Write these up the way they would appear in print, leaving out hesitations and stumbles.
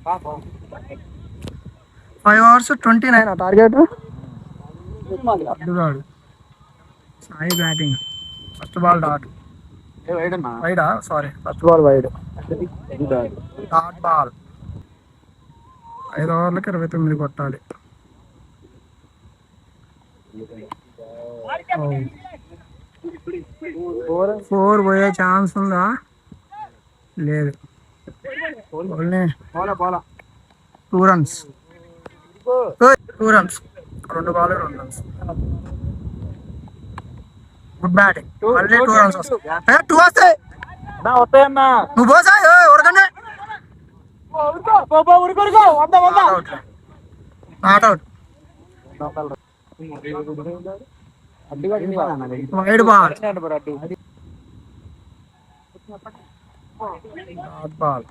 5 overs 29 target. అడ్డుగాడు Sai batting. First ball dot. వైడా? Sorry, first ball wide. Dot ball. 5 ఓవర్లకి 29 కొట్టాలి. 4 పోయే ఛాన్స్ ఉందా? లేదు. 2 runs. 2 runs. 2 ball 2 runs. Good batting. మళ్ళీ 2 runs వస్తాయి. 2 వస్తాయి. నువ్వు పోసా ఉరకండి. Not out. Wide ball. Dot ball.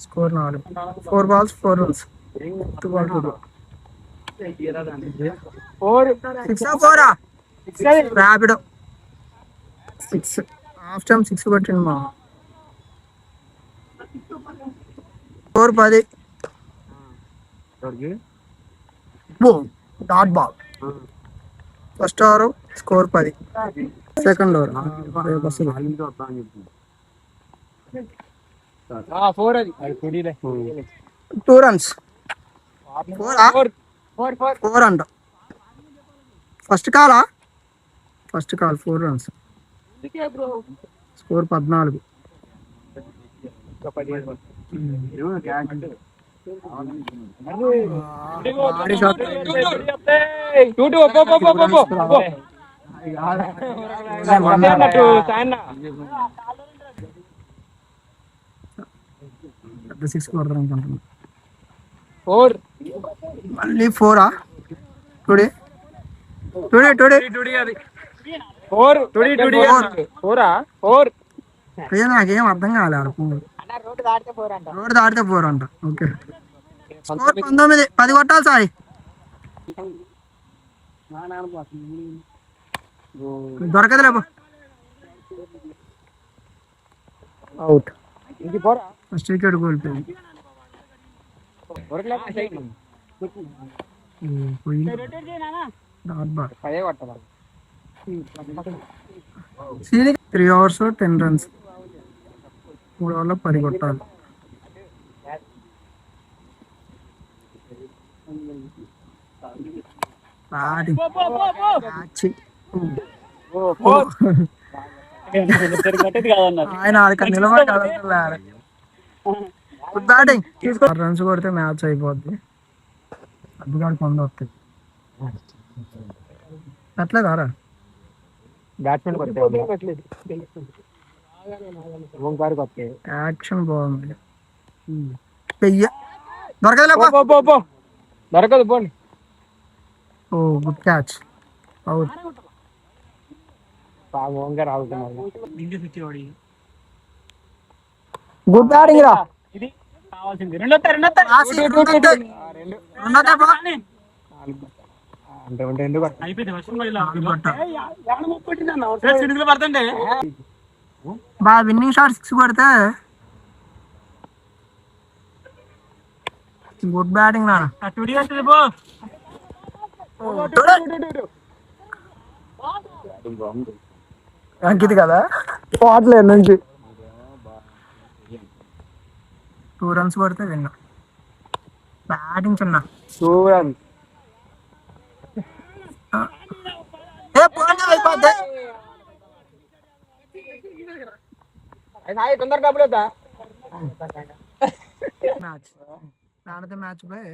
Score 4. 4 balls 4 runs. 2 balls 2. 6 4 rapid 6. Half time 6 కొట్టింది మా. 4 10. Dot ball. First over score 10. Second over 2 runs. 4 అంట. First call 4 runs. స్కోర్ 14. పెద్ద 6 కొడతారు అనుకుంటున్నా. మళ్ళీ 4 టుడే. నాకేం అర్థం కాలేదు. రోడ్డు దాటితే 4 అంట. ఓకే. స్కోర్ 19. 10 కొట్టాలి సాయి. దొరకదు లేపు. అవుట్. ఫస్ట్ వికెట్ కోల్పోయింది. Dot ball. 3 overs 10 runs. 3 ఓవర్లో 10 కొట్టాలి. ఆయన అక్కడ నిలబడి బ్యాటింగ్. 6 runs కొడితే మ్యాచ్ అయిపోద్ది. అద్దుగాడు పొంద వస్తాయి. అట్లేదారా బ్యాట్స్మెన్ యాక్షన్ బాగుంది. దొరకదు పోండి. Oh good catch. Out. Good batting రా. బా విన్నింగ్ షాట్ 6 కొడితే గుడ్ బ్యాటింగ్ నా. అంకిత్ కదా పోవట్లేదు నుంచి. 2 runs కొడితే విన్నా. బ్యాటింగ్ చిన్న 2 runs. తొందరగా మ్యాచ్ మ్యాచ్